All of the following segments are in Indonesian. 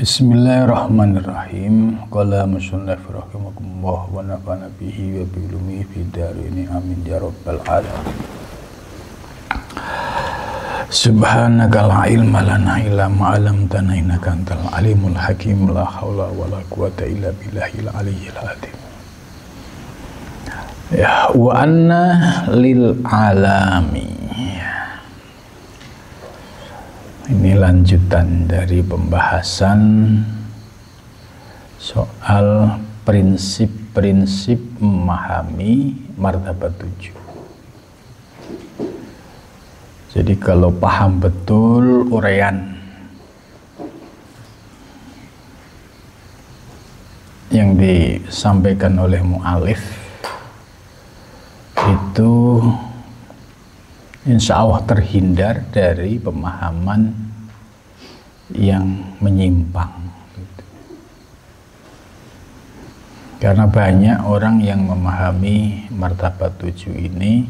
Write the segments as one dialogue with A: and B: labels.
A: Bismillahirrahmanirrahim. Qala musannif rahimakumullah wa nafa'ana bihi wa bi ulumihi fid dharain amin ya rabbal alamin. Subhanaka la ilma lana illa ma 'allamtana innaka antal alimul hakim. La haula wala quwata illa billahil aliyyil azim. Ya wa anna lil alami. Ini lanjutan dari pembahasan soal prinsip-prinsip memahami martabat 7. Jadi kalau paham betul uraian yang disampaikan oleh mu'alif, itu insya Allah terhindar dari pemahaman yang menyimpang. Karena banyak orang yang memahami martabat 7 ini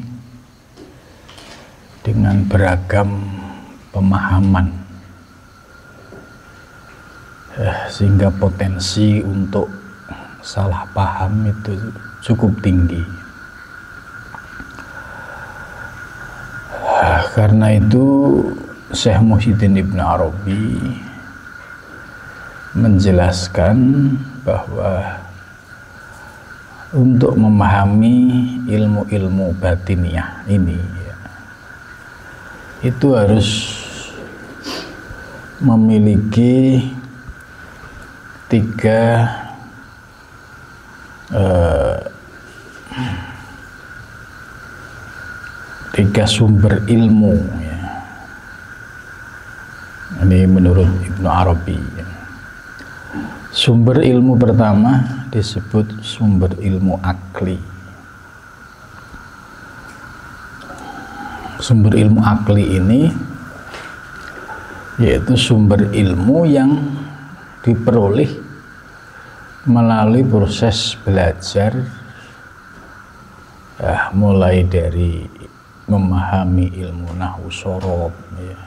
A: dengan beragam pemahaman, sehingga potensi untuk salah paham itu cukup tinggi. Karena itu Syekh Muhyiddin Ibn Arabi menjelaskan bahwa untuk memahami ilmu-ilmu batiniah ini itu harus memiliki tiga sumber ilmu ya. Ini menurut Ibnu Arabi ya. Sumber ilmu pertama disebut sumber ilmu akli. Sumber ilmu akli ini yaitu sumber ilmu yang diperoleh melalui proses belajar, mulai dari memahami ilmu nahwu shorob ya,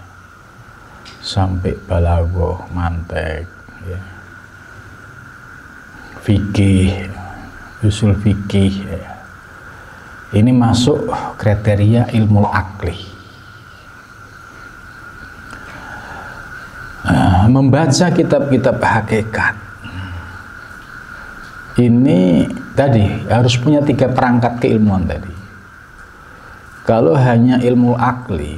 A: sampai balaghah, mantek ya, fikih, usul fikih ya. Ini masuk kriteria ilmu akli. Membaca kitab-kitab hakikat ini tadi harus punya tiga perangkat keilmuan tadi. Kalau hanya ilmu akli,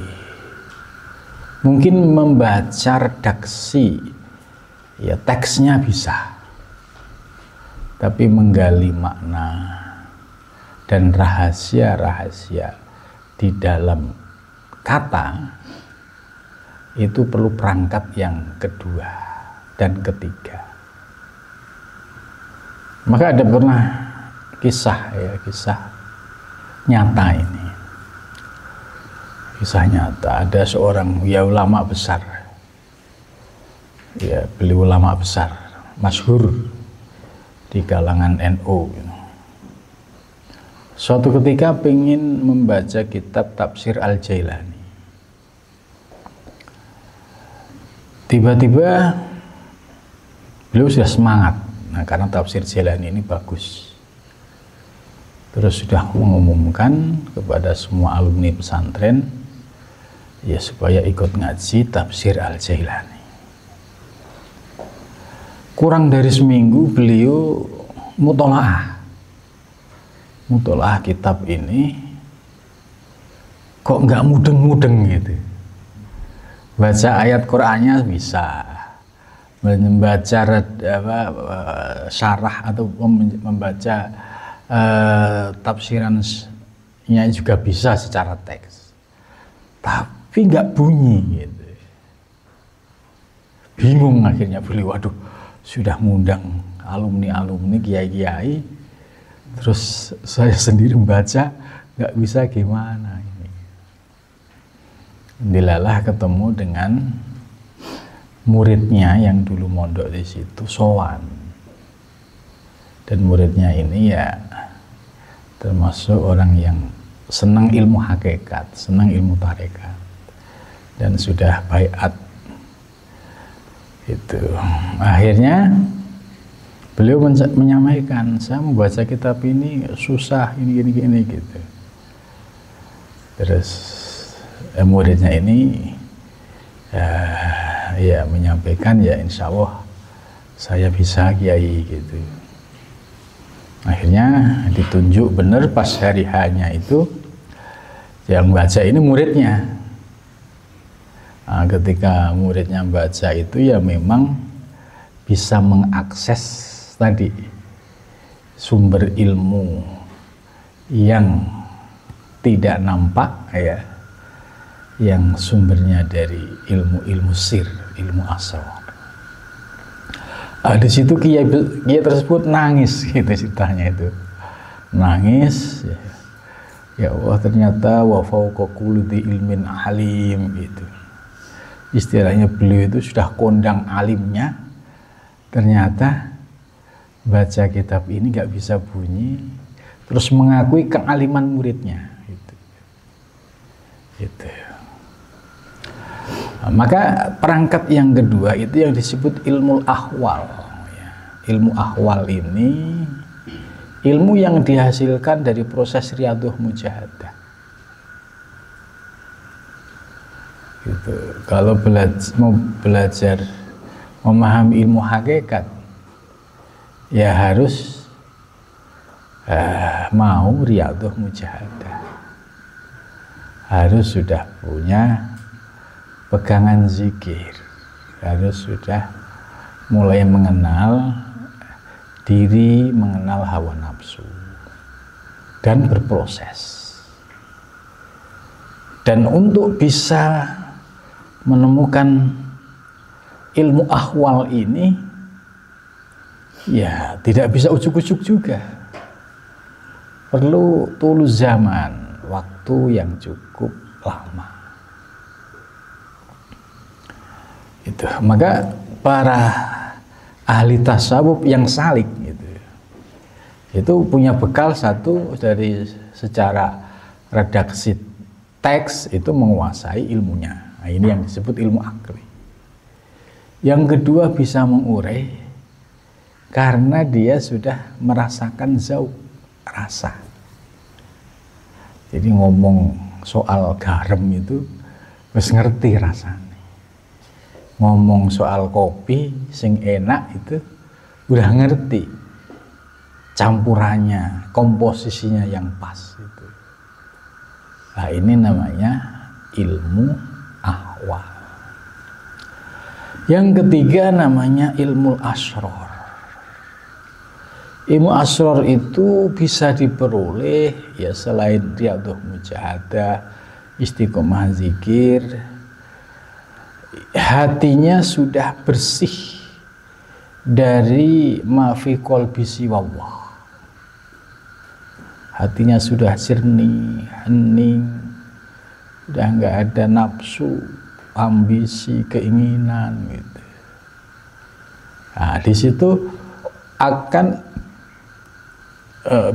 A: mungkin membaca redaksi, ya teksnya bisa, tapi menggali makna dan rahasia-rahasia di dalam kata, itu perlu perangkat yang kedua dan ketiga. Maka ada pernah kisah nyata ini. Kisah nyata, ada seorang ulama besar, ya beliau ulama besar, masyhur di kalangan NU. Suatu ketika pengen membaca kitab Tafsir Al-Jailani. Tiba-tiba beliau sudah semangat, karena Tafsir Jailani ini bagus. Terus sudah mengumumkan kepada semua alumni pesantren, ya supaya ikut ngaji Tafsir Al-Jailani. Kurang dari seminggu beliau mutolaah kitab ini, kok nggak mudeng-mudeng gitu. Baca ayat Qur'annya bisa, membaca syarah atau membaca tafsirannya juga bisa secara teks, tapi nggak bunyi gitu. Bingung akhirnya beliau, waduh, sudah ngundang alumni kiai-kiai, terus saya sendiri membaca nggak bisa, gimana ini. Dilalah ketemu dengan muridnya yang dulu mondok di situ, sowan. Dan muridnya ini ya termasuk orang yang senang ilmu hakikat, senang ilmu tarekat, dan sudah baiat Itu akhirnya beliau menyampaikan, saya membaca kitab ini susah, ini gitu. Terus muridnya ini ya menyampaikan, ya insya Allah saya bisa kiai gitu. Akhirnya ditunjuk benar pas hari hanya itu, yang baca ini muridnya. Nah, ketika muridnya baca itu ya memang bisa mengakses tadi sumber ilmu yang tidak nampak ya, yang sumbernya dari ilmu sir, ilmu asrar. Di situ kiai tersebut nangis gitu ceritanya itu, nangis ya Allah, ternyata wa fauqa kulli ilmin alim itu. Istilahnya beliau itu sudah kondang alimnya, ternyata baca kitab ini nggak bisa bunyi, terus mengakui kealiman muridnya gitu. Maka perangkat yang kedua itu yang disebut ilmu ahwal. Ilmu ahwal ini ilmu yang dihasilkan dari proses riyadhah mujahadah. Gitu. Kalau mau belajar memahami ilmu hakikat, ya harus mau riyadhah mujahadah, harus sudah punya pegangan zikir, harus sudah mulai mengenal diri, mengenal hawa nafsu, dan berproses. Dan untuk bisa menemukan ilmu ahwal ini, ya tidak bisa ujuk-ujuk juga, perlu tulu zaman, waktu yang cukup lama. Itu maka para ahli tasawuf yang salik gitu, itu punya bekal satu dari secara redaksi teks itu menguasai ilmunya. Nah, ini yang disebut ilmu akli. Yang kedua bisa mengurai karena dia sudah merasakan zauq, rasa. Jadi ngomong soal garam itu harus ngerti rasanya. Ngomong soal kopi sing enak itu udah ngerti campurannya, komposisinya yang pas itu. Nah, ini namanya ilmu ahwal. Yang ketiga namanya ilmu asrar. Ilmu asrar itu bisa diperoleh ya selain riyadhah mujahadah, istiqomah zikir, hatinya sudah bersih dari ma fi qalbi siwallah. Hatinya sudah jernih, hening, udah nggak ada nafsu, ambisi, keinginan gitu. Nah, di situ akan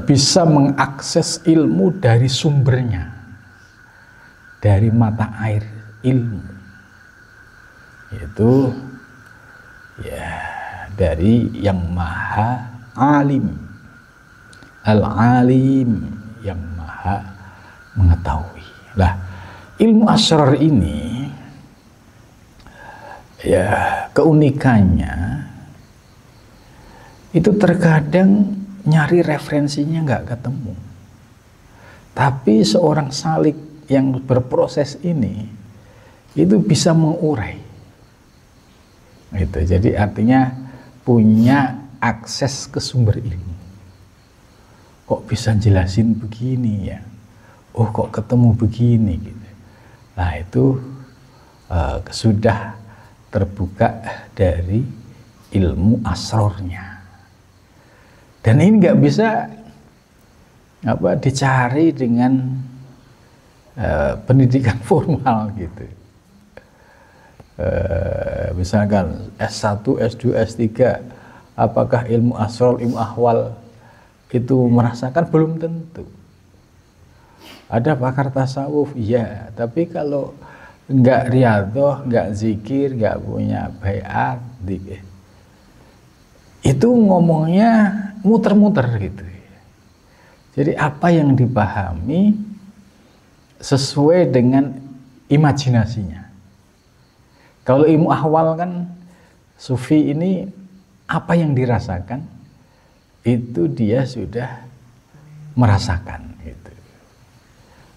A: bisa mengakses ilmu dari sumbernya, dari mata air ilmu, yaitu ya dari yang maha alim, al-alim, yang maha mengetahui. Lah, ilmu asrar ini ya keunikannya itu terkadang nyari referensinya nggak ketemu, tapi seorang salik yang berproses ini itu bisa mengurai gitu. Jadi artinya punya akses ke sumber ilmu. Kok bisa jelasin begini ya, oh kok ketemu begini gitu. Nah itu sudah terbuka dari ilmu asrornya. Dan ini nggak bisa dicari dengan pendidikan formal gitu. Misalkan S1, S2, S3, apakah ilmu asrar, ilmu ahwal itu merasakan? Belum tentu. Ada pakar tasawuf, iya, tapi kalau nggak riyadhah, nggak zikir, nggak punya baiat, itu ngomongnya muter-muter gitu. Jadi apa yang dipahami sesuai dengan imajinasinya. Kalau ilmu ahwal kan, sufi ini apa yang dirasakan itu dia sudah merasakan gitu.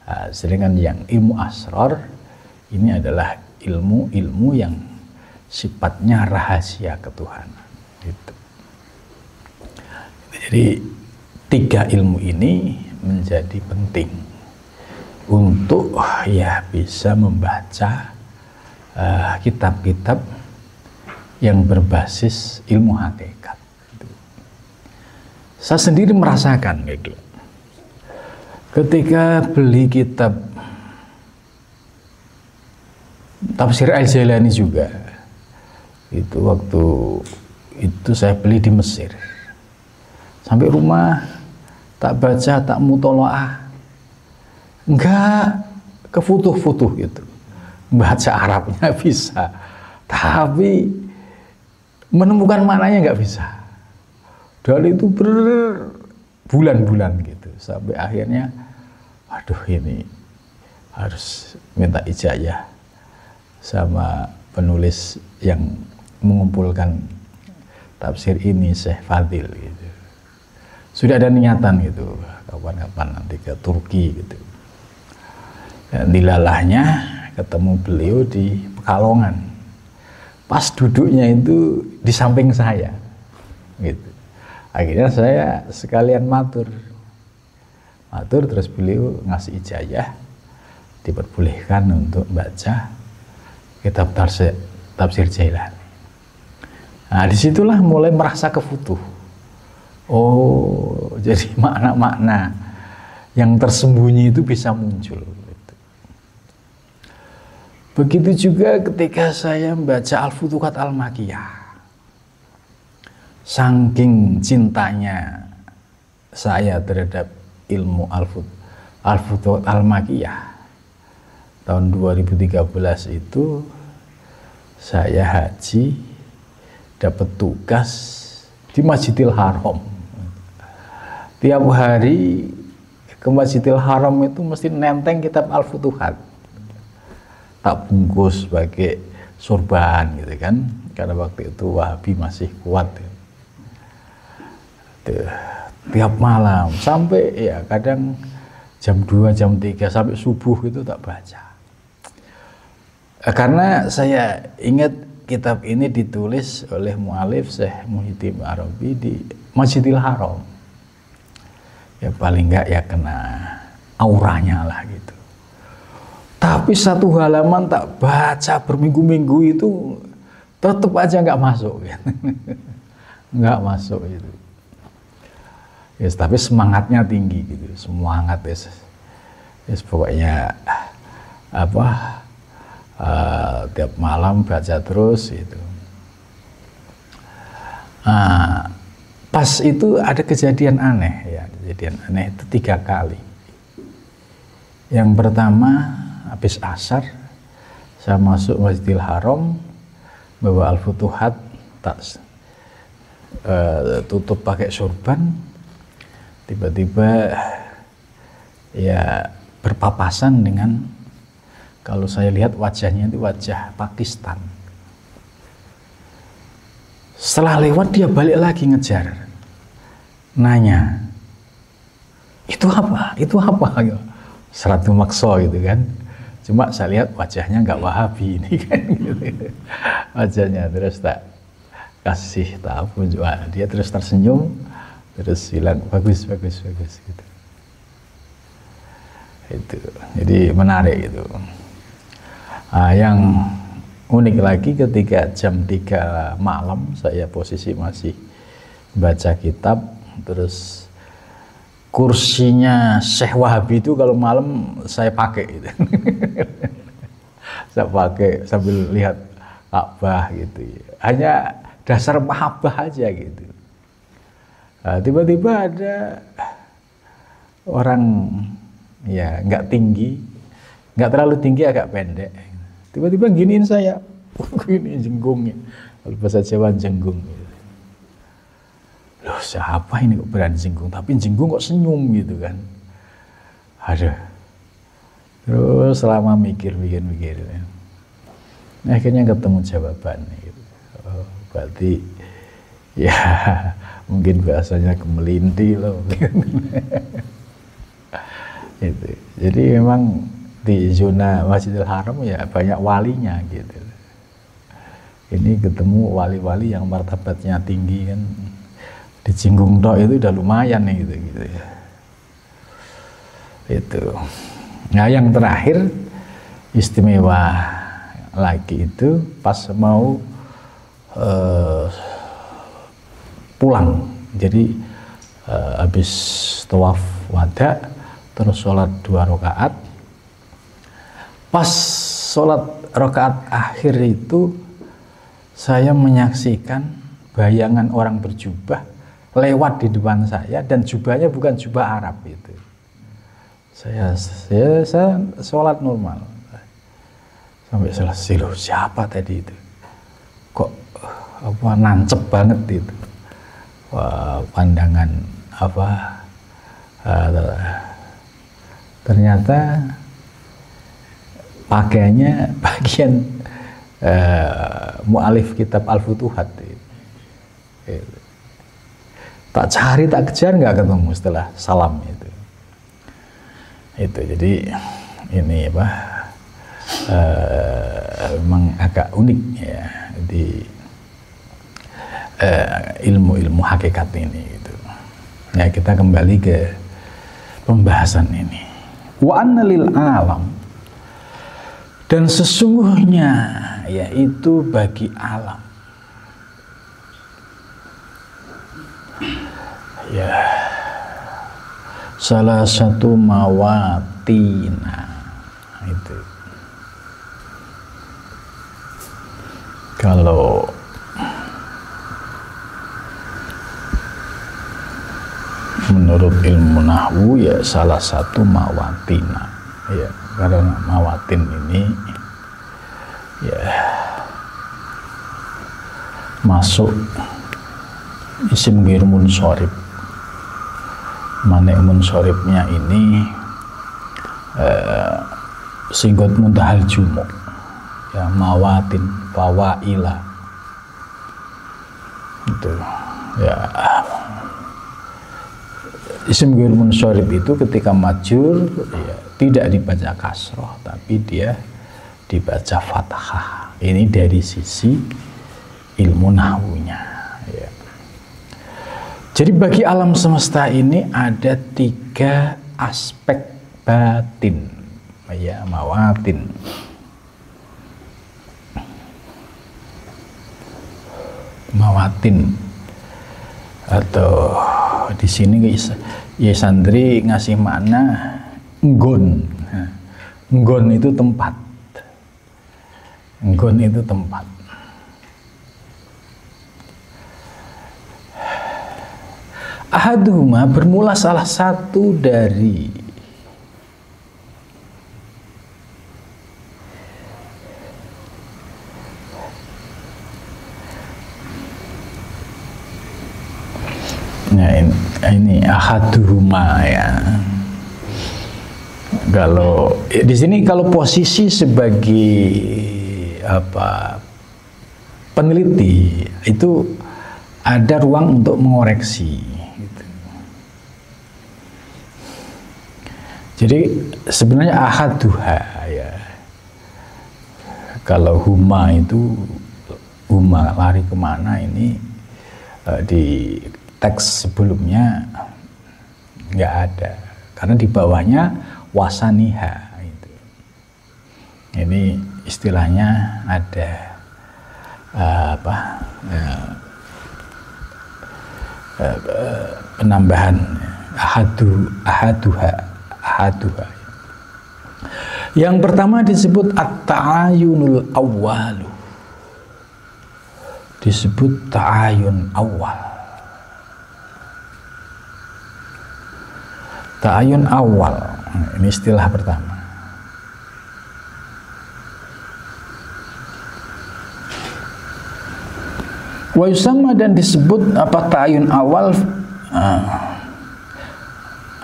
A: Nah, sedangkan yang ilmu asrar ini adalah ilmu-ilmu yang sifatnya rahasia ketuhanan gitu. Jadi 3 ilmu ini menjadi penting untuk ya bisa membaca kitab-kitab yang berbasis ilmu hakikat. Saya sendiri merasakan gitu. Ketika beli kitab Tafsir Al-Jalani juga, itu waktu itu saya beli di Mesir. Sampai rumah tak baca, tak mutolaah, enggak kefutuh-futuh gitu. Baca Arabnya bisa, tapi menemukan maknanya enggak bisa. Dan itu berbulan-bulan gitu, sampai akhirnya aduh ini harus minta ijazah sama penulis yang mengumpulkan tafsir ini, Syekh Fadil gitu. Sudah ada niatan gitu, kapan-kapan nanti ke Turki gitu. Dan dilalahnya ketemu beliau di Pekalongan. Pas duduknya itu di samping saya gitu. Akhirnya saya sekalian matur terus beliau ngasih ijazah, diperbolehkan untuk baca kitab Tafsir Jailani. Nah, disitulah mulai merasa kefutuh. Oh, jadi makna-makna yang tersembunyi itu bisa muncul. Begitu juga ketika saya membaca Al-Futuhat Al-Makkiyah. Saking cintanya saya terhadap ilmu Al-Futuhat Al-Makkiyah, tahun 2013 itu saya haji, dapat tugas di Masjidil Haram. Tiap hari ke Masjidil Haram itu mesti nenteng kitab Al-Futuhat, tak bungkus pakai sorban gitu kan, karena waktu itu Wahabi masih kuat ya. Tiap malam sampai ya kadang jam 2, jam 3 sampai subuh itu tak baca. Karena saya ingat kitab ini ditulis oleh mu'alif Syekh Muhyiddin Arabi di Masjidil Haram. Ya paling enggak ya kena auranya lah gitu. Tapi satu halaman tak baca berminggu-minggu itu tetap aja nggak masuk gitu. Nggak masuk itu. Yes, tapi semangatnya tinggi gitu, semangat yes, pokoknya apa tiap malam baca terus gitu. Pas itu ada kejadian aneh ya, kejadian aneh itu 3 kali. Yang pertama habis asar saya masuk Masjidil Haram, bawa Al-Futuhat, tak tutup pakai sorban. Tiba-tiba ya berpapasan dengan, kalau saya lihat wajahnya itu wajah Pakistan. Setelah lewat dia balik lagi ngejar, nanya, itu apa? Itu apa? Seratu makso gitu kan. Cuma saya lihat wajahnya nggak Wahabi ini kan gitu. Wajahnya terus tak kasih tahu juga, dia terus tersenyum. Terus bilang bagus gitu. Itu jadi menarik itu. Yang unik lagi ketika jam 3 malam saya posisi masih baca kitab, terus kursinya Syekh Wahabi itu kalau malam saya pakai gitu. Saya pakai sambil lihat Ka'bah gitu. Hanya dasar mahabbah aja gitu. Tiba-tiba ada orang ya nggak tinggi, nggak terlalu tinggi, agak pendek. Tiba-tiba giniin saya, gini jenggungnya, Kalau bahasa Jawa jenggung. Loh, siapa ini kok berani jenggung? Tapi jenggung kok senyum gitu kan. Aduh. Terus selama mikir. Nah, akhirnya ketemu jawaban gitu. Oh, berarti ya mungkin bahasanya kemelinti loh. Itu. Jadi memang di zona Masjidil Haram ya banyak walinya gitu. Ini ketemu wali-wali yang martabatnya tinggi kan, di Jinggung tok itu udah lumayan nih gitu ya. Itu. Nah yang terakhir istimewa lagi itu pas mau pulang. Jadi habis tawaf wada terus sholat 2 rakaat. Pas sholat rakaat akhir itu saya menyaksikan bayangan orang berjubah lewat di depan saya, dan jubahnya bukan jubah Arab itu. Saya sholat normal sampai selesai. Loh, siapa tadi itu? Kok apa nancep banget itu? Wah, pandangan apa? Ternyata pakaiannya bagian mu'alif kitab Al-Futuhat. Tak cari tak kejar nggak ketemu setelah salam itu. Jadi ini apa? Memang agak unik ya di ilmu-ilmu hakikat ini gitu. Ya kita kembali ke pembahasan ini. Wa anna lil alam, dan sesungguhnya yaitu bagi alam ya salah satu mawatina itu. Kalau menurut ilmu nahwu ya salah satu mawatina ya, karena mawatin ini ya masuk isim ghair munsorib. Manik munsoribnya ini singgot muntahal jumu ya, mawatin fawaila itu ya. Isim ghair munsorib itu ketika majur ya, tidak dibaca kasroh tapi dia dibaca fathah. Ini dari sisi ilmu nahwunya ya. Jadi bagi alam semesta ini ada 3 aspek batin ya, mawatin. Mawatin atau di sini ya santri ngasih makna nggon. Nggon itu tempat. Nggon itu tempat. Ahaduhuma, bermula salah satu dari ini ahaduhuma ya. Kalau di sini kalau posisi sebagai apa peneliti itu ada ruang untuk mengoreksi. Jadi sebenarnya ahaduha ya. Kalau huma itu huma lari kemana ini di teks sebelumnya nggak ada, karena di bawahnya wasaniha itu. Ini istilahnya ada penambahan ahaduha. Yang pertama disebut at-ta'ayunul awwalu, disebut ta'ayun awal. Ta'ayun awal, ini istilah pertama. Wa yusamma, dan disebut apa ta'ayun awal,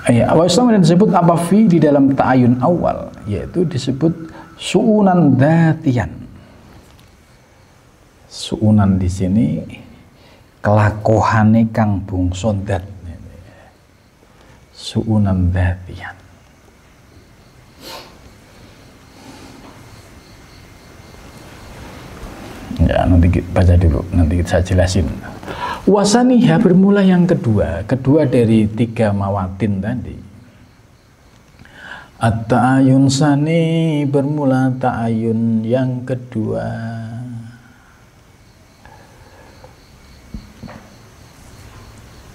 A: wa yusamma, dan disebut apa fi di dalam ta'ayun awal, yaitu disebut su'unan dzatiyan. Su'unan di sini kelakuane kang bungso dat, su'unan dzatiyan. Ya, nanti kita baca dulu, nanti saya jelasin. Wasaniha, bermula yang kedua dari 3 mawatin tadi. At-ta'ayun sani, bermula ta'ayun yang kedua.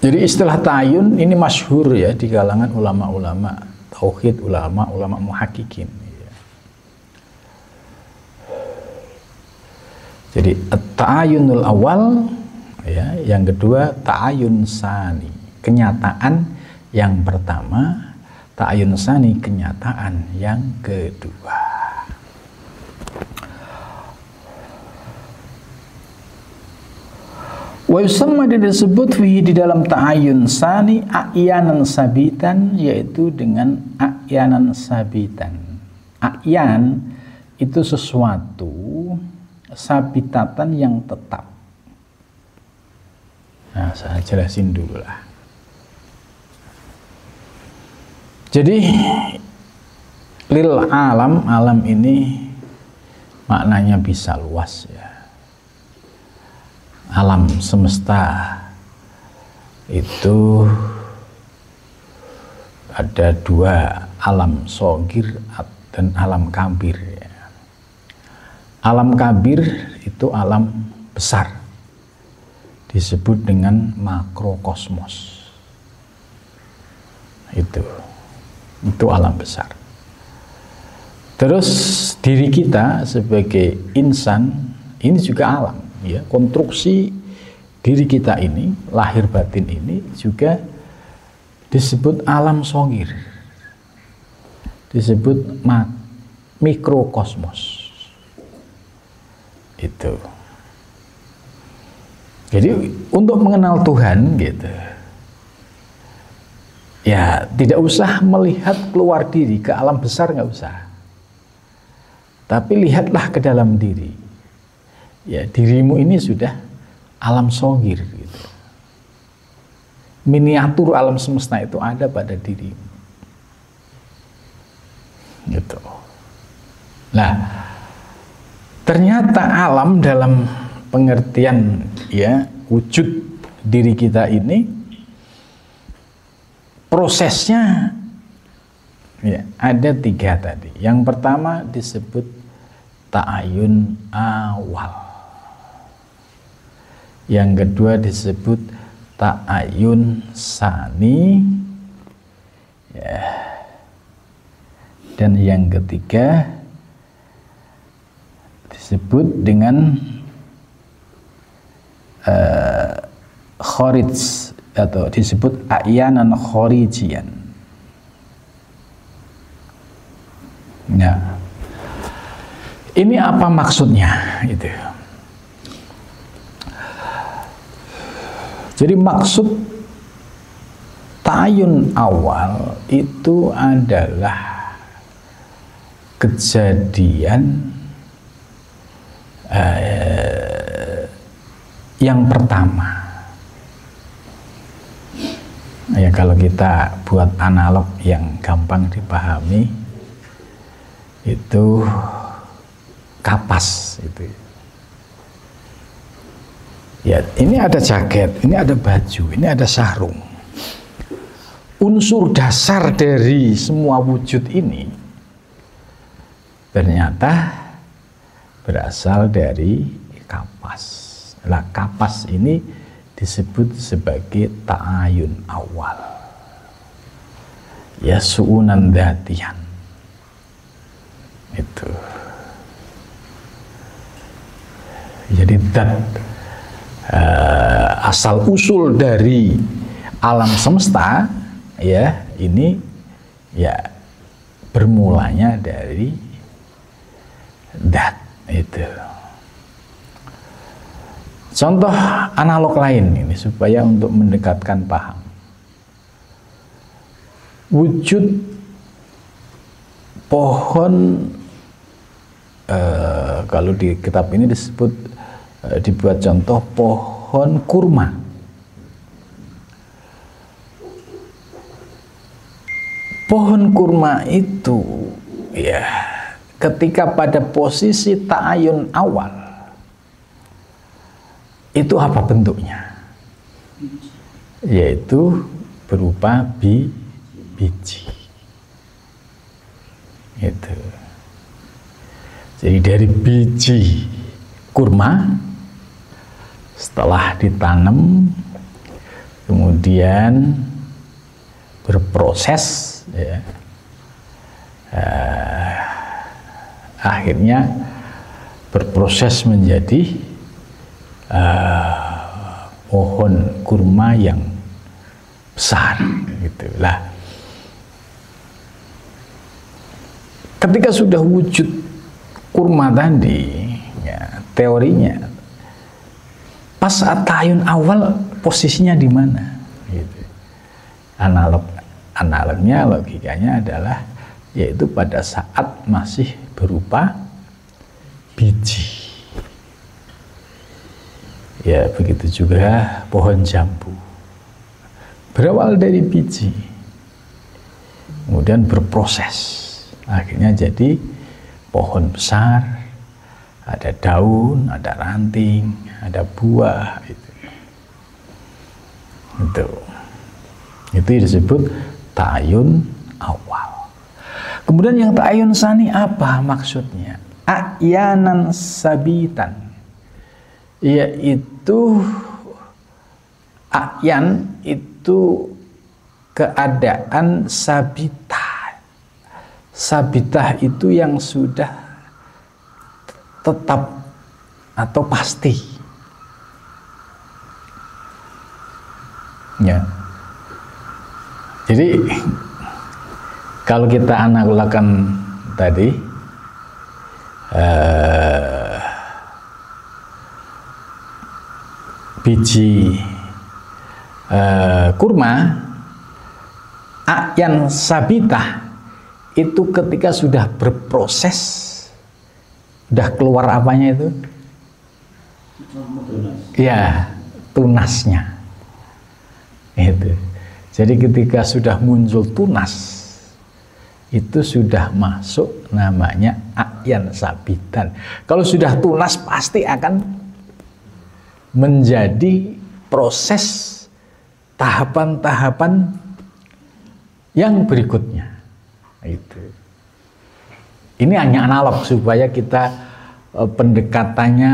A: Jadi istilah ta'ayun ini masyhur ya di kalangan ulama-ulama tauhid, ulama muhakkikin. Jadi ta'ayunul awal ya, yang kedua ta'ayun sani, kenyataan yang pertama, ta'ayun sani, kenyataan yang kedua. Wa yusamma, disebut fihi di dalam ta'ayun sani a'yanan sabitan, yaitu dengan a'yanan sabitan. A'yan itu sesuatu sabitatan yang tetap. Nah, saya jelasin dulu lah. Jadi lil alam ini maknanya bisa luas ya. Alam semesta itu ada 2, alam shogir dan alam kabir ya. Alam kabir itu alam besar, disebut dengan makrokosmos. Itu alam besar. Terus diri kita sebagai insan ini juga alam ya. Konstruksi diri kita ini, lahir batin ini juga disebut alam shogir, disebut mikrokosmos. Itu. Jadi untuk mengenal Tuhan gitu, ya tidak usah melihat keluar diri ke alam besar, nggak usah. Tapi lihatlah ke dalam diri. Ya, dirimu ini sudah alam shogir gitu. Miniatur alam semesta itu ada pada dirimu. Gitu. Nah, ternyata alam dalam pengertian ya wujud diri kita ini prosesnya ya ada 3 tadi. Yang pertama disebut ta'ayun awal. Yang kedua disebut ta'ayun sani ya. Dan yang ketiga disebut dengan kharij atau disebut a'yanan kharijian. Nah, ini apa maksudnya itu? Jadi maksud ta'ayun awal itu adalah kejadian yang pertama. Ya, kalau kita buat analog yang gampang dipahami, itu kapas itu. Ya, ini ada jaket, ini ada baju, ini ada sarung. Unsur dasar dari semua wujud ini ternyata berasal dari kapas. Nah, kapas ini disebut sebagai ta'ayun awal. Ya, su'unan dzatiyan. Itu. Jadi dat asal usul dari alam semesta ya ini ya bermulanya dari dat itu. Contoh analog lain ini supaya untuk mendekatkan paham. Wujud pohon, kalau di kitab ini disebut, dibuat contoh pohon kurma. Pohon kurma itu ya ketika pada posisi ta'ayun awal itu apa bentuknya? Yaitu berupa biji. Itu. Jadi dari biji kurma setelah ditanam kemudian berproses ya, akhirnya berproses menjadi pohon kurma yang besar gitu lah. Ketika sudah wujud kurma tadi ya, teorinya pas ta'ayun awal posisinya di mana gitu. Analognya, logikanya adalah yaitu pada saat masih berupa biji. Ya begitu juga pohon jambu berawal dari biji, kemudian berproses, akhirnya jadi pohon besar, ada daun, ada ranting, ada buah. Itu disebut ta'ayun awal. Kemudian yang ta'ayun sani apa maksudnya? A'yanan sabitan, yaitu a'yan itu keadaan sabitah. Sabitah itu yang sudah tetap atau pasti ya. Jadi kalau kita analogkan tadi biji kurma, a'yan sabitah itu ketika sudah berproses, udah keluar apanya itu? Ya, tunasnya. Itu. Jadi ketika sudah muncul tunas, itu sudah masuk namanya a'yan sabitan. Kalau sudah tunas pasti akan menjadi proses tahapan-tahapan yang berikutnya. Itu. Ini hanya analog supaya kita pendekatannya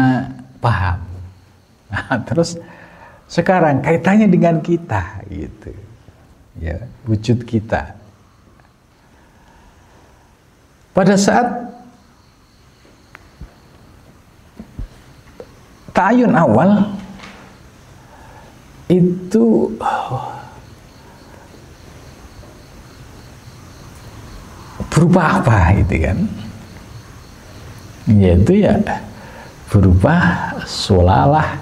A: paham. Nah, terus sekarang kaitannya dengan kita, gitu. Ya, wujud kita. Pada saat ta'ayun awal itu berupa apa itu kan? Yaitu ya berupa sulalah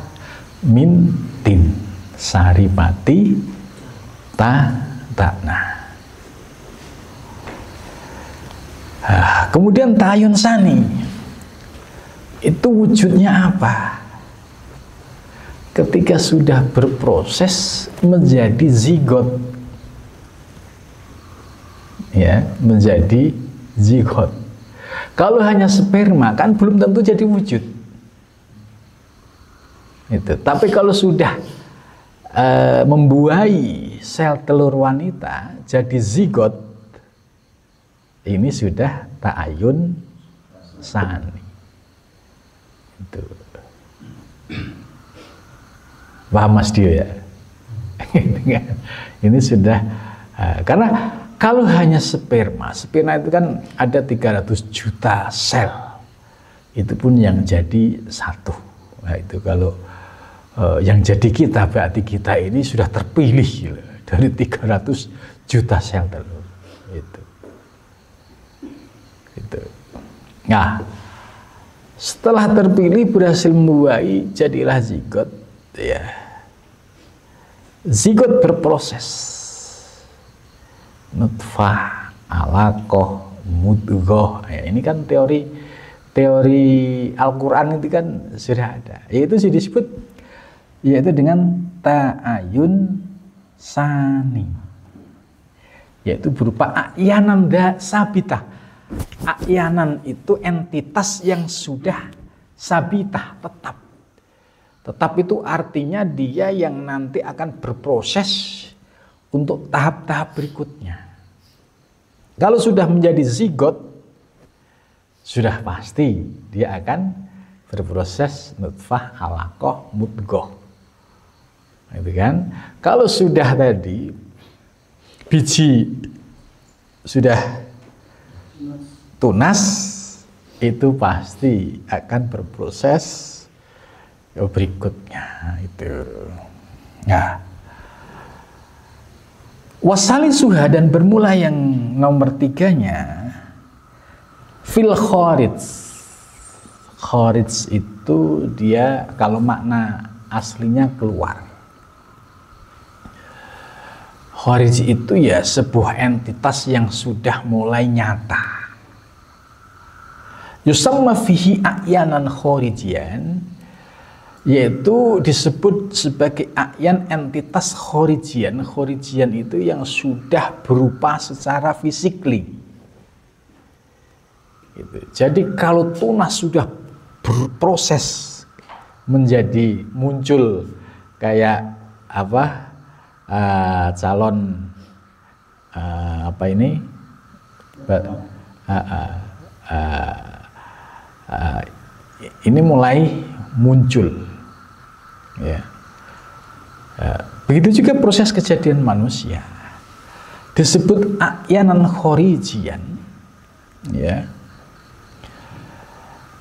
A: min tin saripati takna. Kemudian ta'ayun sani itu wujudnya apa? Ketika sudah berproses menjadi zigot, ya, menjadi zigot. Kalau hanya sperma kan belum tentu jadi wujud. Itu. Tapi kalau sudah membuahi sel telur wanita jadi zigot, ini sudah ta'ayun sani. Itu. Paham Mas Dio ya? Ini sudah karena kalau hanya sperma itu kan ada 300 juta sel, itu pun yang jadi satu. Nah itu kalau yang jadi kita, berarti kita ini sudah terpilih gitu, dari 300 juta sel telur. Itu. Nah, Setelah terpilih berhasil membuahi, jadilah zigot, ya. Zigot berproses, nutfah, alaqah, mudghah. Ya, ini kan teori Al-Quran itu kan sudah ada. Yaitu disebut yaitu dengan ta'ayun sani. Yaitu berupa a'yanan sabitah. A'yanan itu entitas yang sudah sabitah, tetap. Tetap itu artinya dia yang nanti akan berproses untuk tahap-tahap berikutnya. Kalau sudah menjadi zigot, sudah pasti dia akan berproses nutfah, alaqah, mudghah. Itu kan? Kalau sudah tadi biji sudah tunas, itu pasti akan berproses berikutnya itu. Nah, wasalisuha, dan bermula yang nomor 3-nya fil kharij. Kharij itu dia kalau makna aslinya keluar. Kharij itu ya sebuah entitas yang sudah mulai nyata. Yusamma fihi a'yanan kharijian, yaitu disebut sebagai a'yan entitas kharijian. Kharijian itu yang sudah berupa secara fisikly. Gitu. Jadi kalau tunas sudah berproses menjadi muncul kayak apa calon apa ini ini mulai muncul, ya. Begitu juga proses kejadian manusia disebut a'yanan kharijian, ya.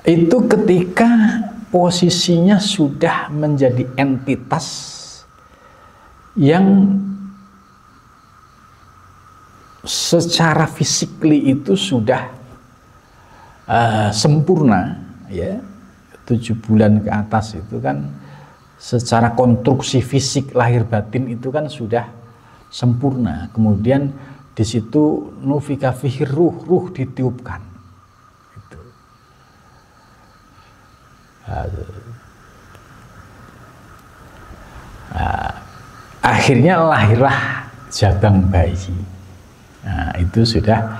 A: Itu ketika posisinya sudah menjadi entitas yang secara fisikly itu sudah sempurna, ya. 7 bulan ke atas itu kan secara konstruksi fisik lahir batin itu kan sudah sempurna. Kemudian di situ nufika fihi ruh ditiupkan. Gitu. Akhirnya lahirlah jabang bayi. Nah, itu sudah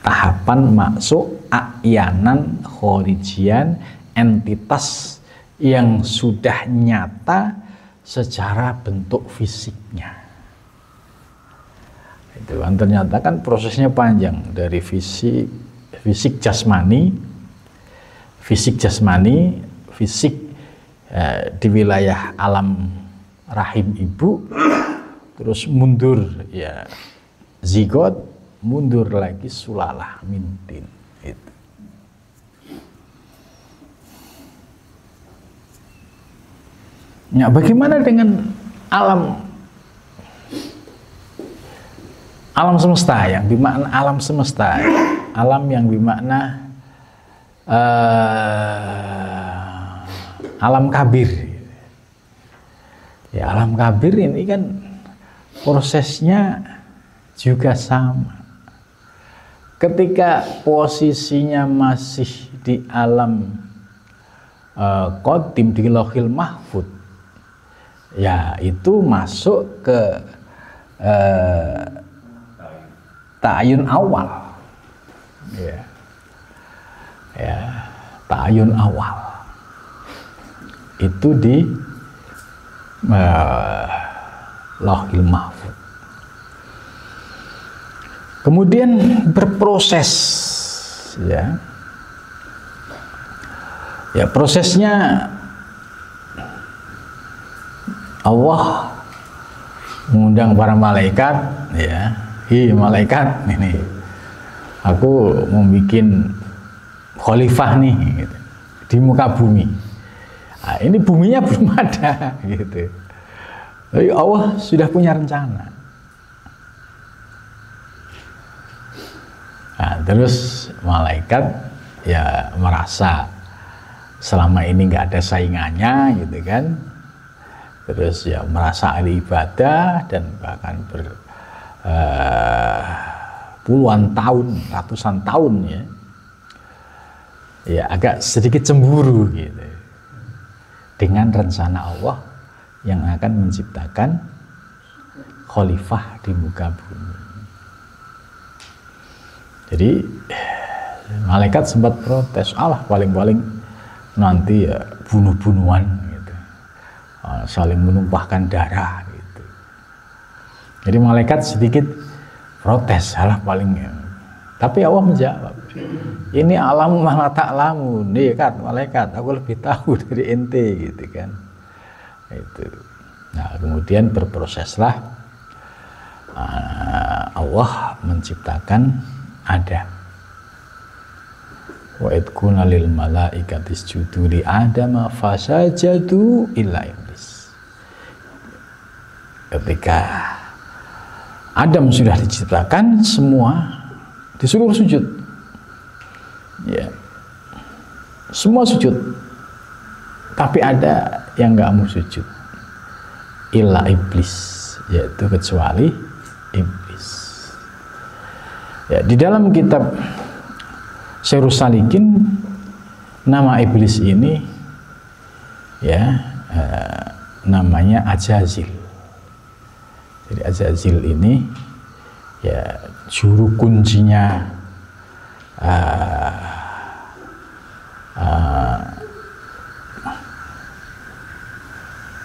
A: tahapan masuk a'yanan kharijian, entitas yang sudah nyata secara bentuk fisiknya. Itu kan ternyata kan prosesnya panjang dari fisik jasmani, fisik di wilayah alam rahim ibu, terus mundur ya zigot, mundur lagi sulalah mintin. Itu. Ya, bagaimana dengan alam semesta yang bermakna alam semesta, alam yang bermakna alam kabir. Ya, alam kabir ini kan prosesnya juga sama. Ketika posisinya masih di alam qadim, di lauhil mahfud, ya itu masuk ke ta'ayun awal, ya ta'ayun awal itu di lauhil mahfud. Kemudian berproses, ya prosesnya Allah mengundang para malaikat, ya, malaikat ini, aku mau bikin khalifah nih, gitu, di muka bumi. Nah, ini buminya belum ada, gitu. Tapi Allah sudah punya rencana. Nah, terus malaikat ya merasa selama ini nggak ada saingannya gitu kan, terus ya merasa ahli ibadah dan bahkan puluhan tahun, ratusan tahun ya agak sedikit cemburu gitu dengan rencana Allah yang akan menciptakan khalifah di muka bumi. Jadi malaikat sempat protes, Allah paling-paling nanti ya bunuh-bunuhan gitu, saling menumpahkan darah gitu. Jadi malaikat sedikit protes, salah paling ya. Tapi Allah menjawab, ini alamu malah ta'lamu, nih kan malaikat, aku lebih tahu dari ente gitu kan. Itu. Nah kemudian berproseslah Allah menciptakan Adam. Wa id qulna lil malaikati isjudu li Adama fasajadu illa iblis. Ketika Adam sudah diciptakan, semua disuruh sujud. Ya. Semua sujud. Tapi ada yang nggak mau sujud. Illa iblis, yaitu kecuali iblis. Ya, di dalam kitab Syairus Salikin nama iblis ini ya namanya Ajazil. Jadi Ajazil ini ya juru kuncinya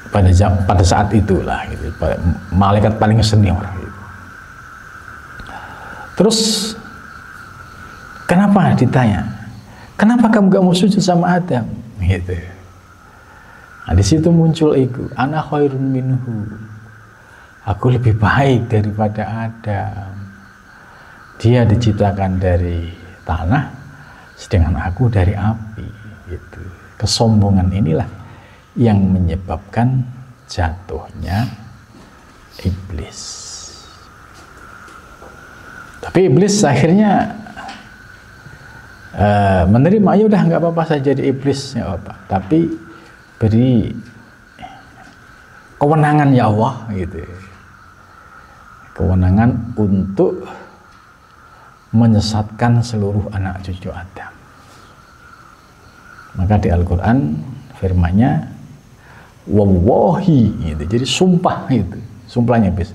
A: pada saat itulah gitu, malaikat paling senior gitu. Terus kenapa ditanya? Kenapa kamu gak mau sujud sama Adam? Gitu. Nah, di situ muncul ego. Ana khairun minhu. Aku lebih baik daripada Adam. Dia diciptakan dari tanah, sedangkan aku dari api. Gitu. Kesombongan inilah yang menyebabkan jatuhnya iblis. Tapi iblis akhirnya menerima, ya udah nggak apa-apa saya jadi iblis, nggak apa-apa. Tapi beri kewenangan ya Allah, gitu. Kewenangan untuk menyesatkan seluruh anak cucu Adam. Maka di Al-Quran firman-Nya wallahi, gitu. Jadi sumpah itu, sumpahnya iblis.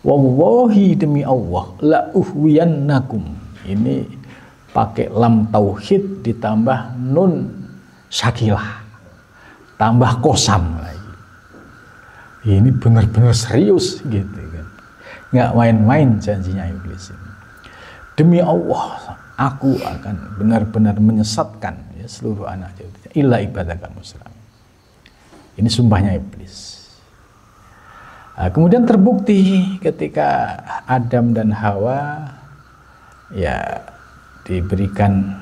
A: Wallahi demi Allah la uhwiyannakum. Ini pakai lam tauhid ditambah nun sakilah, tambah kosam lagi. Ini benar-benar serius gitu kan, nggak main-main janjinya iblis ini. Demi Allah aku akan benar-benar menyesatkan ya, seluruh anak cucunya illa ibadakal muslimin. Ini sumpahnya iblis. Nah, kemudian terbukti ketika Adam dan Hawa ya diberikan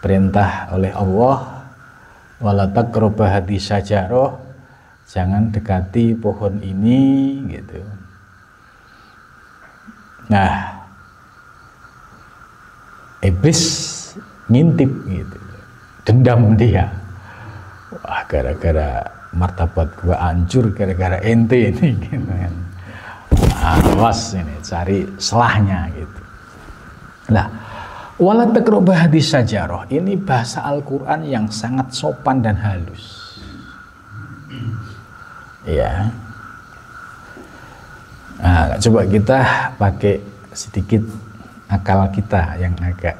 A: perintah oleh Allah, wala taqrabu hadhihi syajarah, jangan dekati pohon ini gitu. Nah, iblis ngintip gitu, dendam dia. Wah, gara-gara martabat gua hancur gara-gara ente ini gitu kan. Awas ini cari selahnya gitu. Nah, wala taqrabu hadhihi syajarah ini bahasa Al-Qur'an yang sangat sopan dan halus. Ya. Nah, coba kita pakai sedikit akal kita yang agak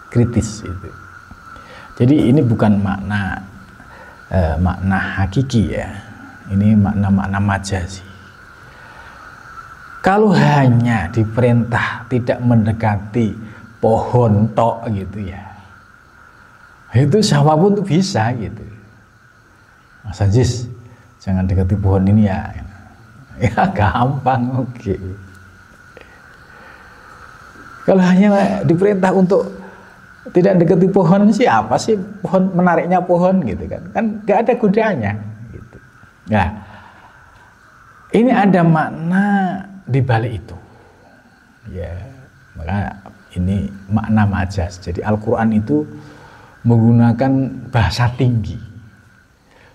A: kritis itu. Jadi ini bukan makna hakiki ya, ini makna majazi. Kalau hanya diperintah tidak mendekati pohon tok gitu ya, itu siapapun tuh bisa gitu. Mas Ajis, jangan dekati pohon ini ya. Ya gampang, oke. Kalau hanya diperintah untuk tidak dekati pohon, siapa sih pohon, menariknya pohon gitu kan? Kan nggak ada godanya gitu. Nah, ini ada makna di balik itu. Ya, maka ini makna majaz. Jadi Al-Quran itu menggunakan bahasa tinggi.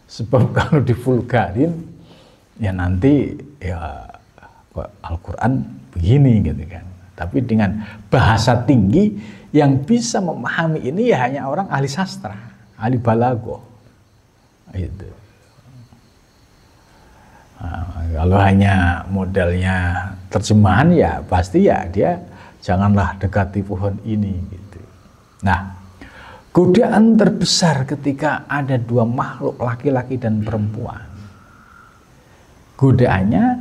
A: Sebab kalau divulgarin ya nanti ya Al-Quran begini gitu kan. Tapi dengan bahasa tinggi yang bisa memahami ini ya hanya orang ahli sastra, ahli balaghah. Itu. Nah, kalau hanya modelnya terjemahan ya pasti ya dia janganlah dekati pohon ini gitu. Nah, godaan terbesar ketika ada dua makhluk laki-laki dan perempuan, godaannya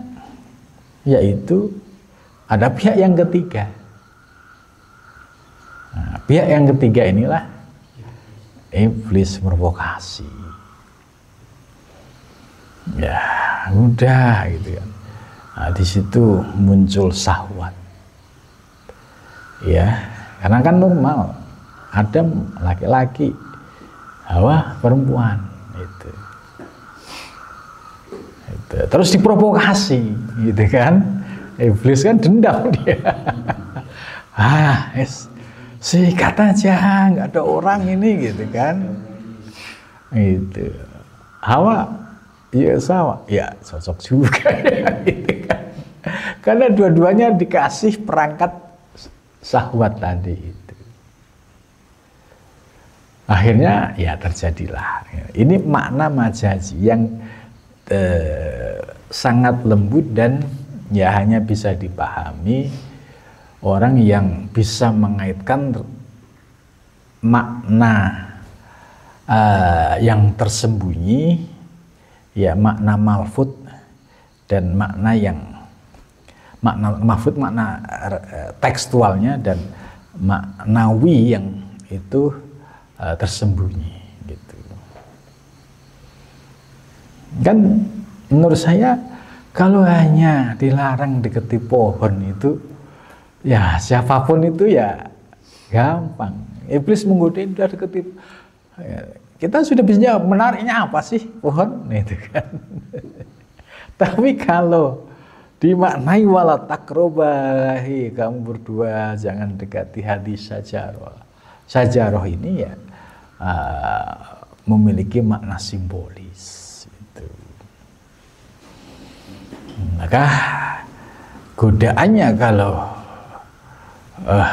A: yaitu ada pihak yang ketiga. Nah, pihak yang ketiga inilah iblis provokasi. Ya, udah gitu kan. Nah, di situ muncul syahwat. Ya, karena kan normal. Adam laki-laki, Hawa perempuan. Itu. Terus diprovokasi, gitu kan? Iblis kan dendam dia. Sikat aja, nggak ada orang ini, gitu kan? Itu. Hawa, ya sama, ya cocok juga, gitu kan? Karena dua-duanya dikasih perangkat syahwat tadi itu. Akhirnya ya terjadilah. Ini makna majazi yang sangat lembut dan ya hanya bisa dipahami orang yang bisa mengaitkan makna yang tersembunyi, ya makna malfud dan makna yang makna mahfud, makna tekstualnya dan maknawi yang itu tersembunyi gitu. Kan menurut saya kalau hanya dilarang deketi pohon itu ya siapapun itu ya gampang. Iblis menggoda udah deketi. Kita sudah bisa jawab menariknya apa sih pohon itu kan. Tapi kalau dimaknai wala takrobahi, kamu berdua jangan dekati hadis sajaroh. Sajaroh ini ya memiliki makna simbolis. Maka godaannya kalau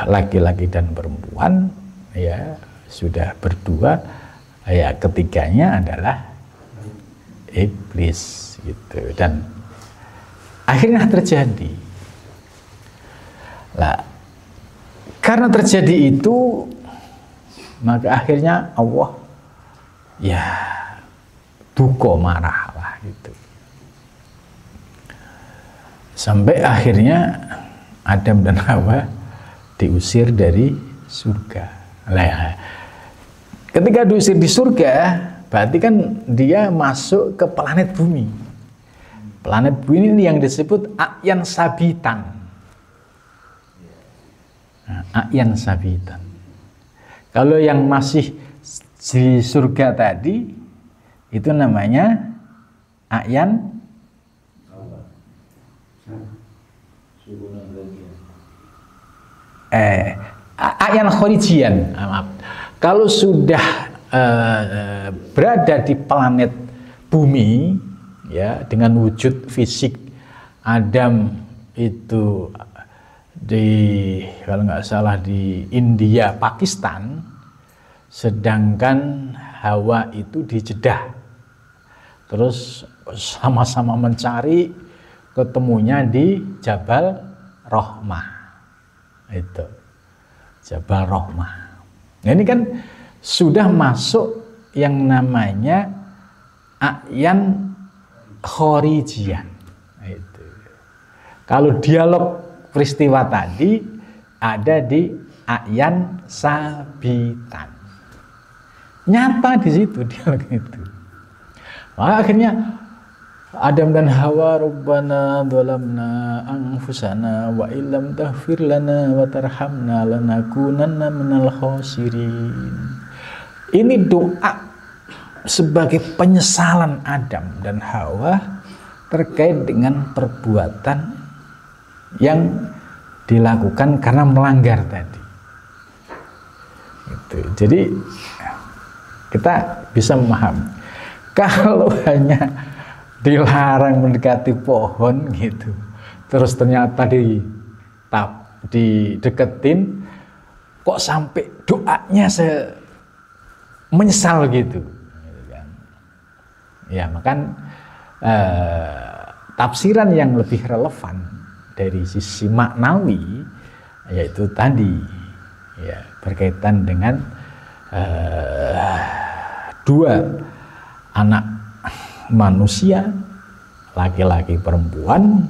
A: laki-laki dan perempuan ya sudah berdua, ya ketiganya adalah iblis gitu, dan akhirnya terjadi. Lah, karena terjadi itu maka akhirnya Allah ya duka marah lah gitu. Sampai akhirnya Adam dan Hawa diusir dari surga. Nah, ketika diusir di surga, berarti kan dia masuk ke planet bumi. Planet bumi ini yang disebut A'yan Sabitan. Nah, A'yan Sabitan. Kalau yang masih di surga tadi, itu namanya A'yan A'yan Khorijian. Maaf. Kalau sudah berada di planet bumi ya dengan wujud fisik, Adam itu di kalau nggak salah di India, Pakistan, sedangkan Hawa itu di Jeddah. Terus sama-sama mencari, ketemunya di Jabal Rahmah. Itu Jabal Rahmah. Nah, ini kan sudah masuk yang namanya A'yan Khorijian. Itu. Kalau dialog peristiwa tadi ada di A'yan Sabitan. Nyata di situ dialog itu. Maka akhirnya Adam dan Hawa, Rabbana dhalamna anfusana wa illam taghfir lana wa tarhamna lanakunanna minal khasirin. Ini doa sebagai penyesalan Adam dan Hawa terkait dengan perbuatan yang dilakukan karena melanggar tadi. Gitu. Jadi kita bisa memahami. Kalau hanya dilarang mendekati pohon gitu, terus ternyata dideketin, kok sampai doanya menyesal gitu kan. Ya, maka tafsiran yang lebih relevan dari sisi maknawi yaitu tadi ya, berkaitan dengan dua anak manusia, laki-laki perempuan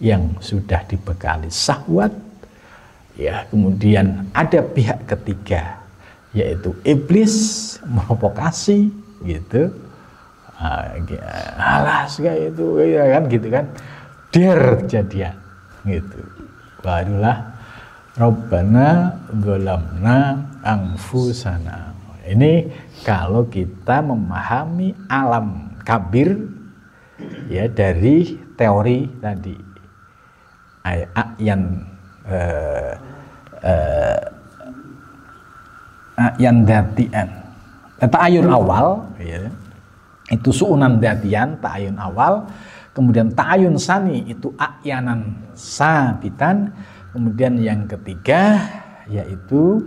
A: yang sudah dibekali syahwat, ya, kemudian ada pihak ketiga yaitu iblis memprovokasi gitu, alas kayak itu ya kan gitu kan, kejadian gitu, barulah Rabbana dzalamna anfusana. Ini kalau kita memahami alam kabir ya dari teori tadi a'yan datian, ta'ayun awal ya, itu su'unan datian, ta'ayun awal, kemudian ta'ayun sani itu a'yanan sabitan, kemudian yang ketiga yaitu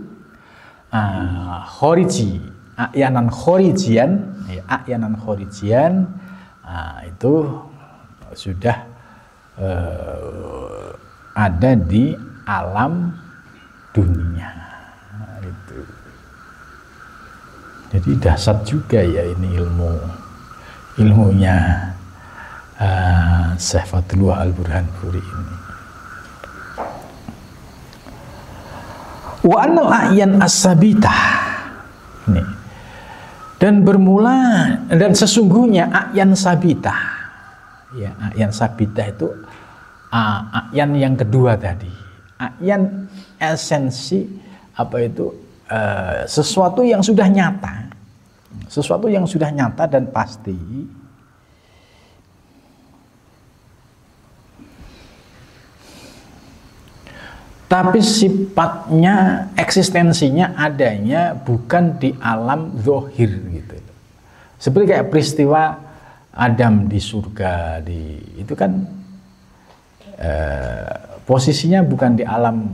A: khoriji, a'yanan khorijian ya, a'yanan khorijian itu sudah ada di alam dunia itu. Jadi dahsyat juga ya ini ilmunya Syekh Fadlullah Al-Burhanpuri ini. Wa annal a'yan as-sabitah ini, dan bermula dan sesungguhnya a'yan sabitah ya, a'yan sabitah itu a'yan yang kedua tadi, a'yan esensi apa itu, sesuatu yang sudah nyata, sesuatu yang sudah nyata dan pasti, tapi sifatnya, eksistensinya, adanya bukan di alam zahir gitu. Seperti kayak peristiwa Adam di surga, itu kan posisinya bukan di alam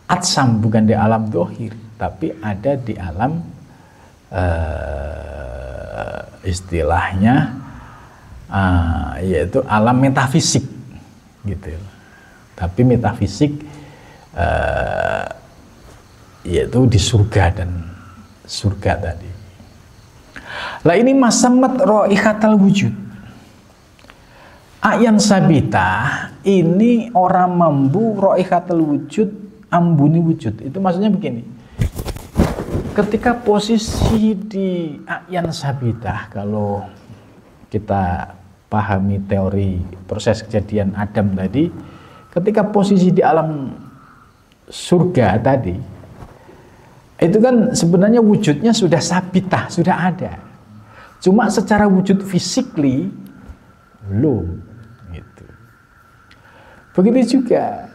A: atsam, bukan di alam zahir, tapi ada di alam istilahnya yaitu alam metafisik gitu. Tapi metafisik yaitu di surga dan surga tadi. Lah ini masamat ro'ihatal wujud. A'yan sabitah ini orang mambu ro'ihatal wujud, ambuni wujud. Itu maksudnya begini. Ketika posisi di a'yan sabitah, kalau kita pahami teori proses kejadian Adam tadi, ketika posisi di alam surga tadi, itu kan sebenarnya wujudnya sudah sabitah, sudah ada. Cuma secara wujud fisikly belum. Gitu. Begitu juga